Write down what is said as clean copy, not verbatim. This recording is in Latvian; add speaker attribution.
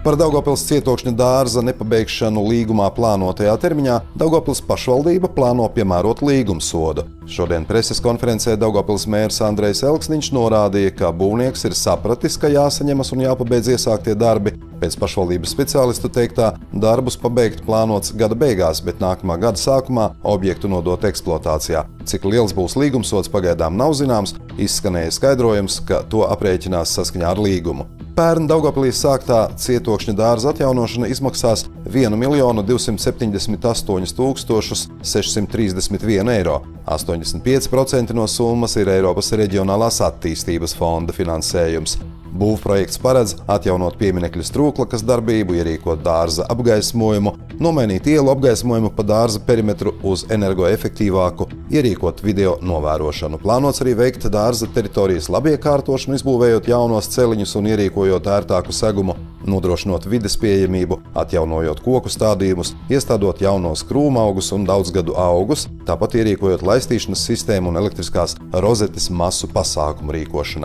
Speaker 1: Par Daugavpils cietokšņa dārza nepabeigšanu līgumā plānotajā termiņā Daugavpils pašvaldība plāno piemērot līgumsodu. Šodien preses konferencē Daugavpils mērs Andrejs Elksniņš norādīja, ka būvnieks ir sapratis, ka jāsaņemas un jāpabeidz iesāktie darbi. Pēc pašvaldības speciālistu teiktā, darbus pabeigt plānots gada beigās, bet nākamā gada sākumā objektu nodot eksploatācijā. Cik liels būs līgumsods pagaidām nav zināms, izskanēja skaidrojums, ka to aprēķinās saskaņā ar līgumu. Pērn Daugavpilī sāktā cietokšņa dārza atjaunošana izmaksās 1 278 631 eiro. 85% no summas ir Eiropas Reģionālās attīstības fonda finansējums. Būvprojekts paredz atjaunot pieminekļa Strūklakas darbību, ierīkot dārza apgaismojumu, nomainīt ielu apgaismojumu pa dārza perimetru uz energoefektīvāku, ierīkot video novērošanu. Plānots arī veikt dārza teritorijas labiekārtošanu, izbūvējot jaunos celiņus un ierīkojot ērtāku segumu, nodrošinot vides pieejamību, atjaunojot koku stādījumus, iestādot jaunos krūmaugus un daudzgadu augus, tāpat ierīkojot laistīšanas sistēmu un elektriskās rozetes masu pasākumu rīkošanai.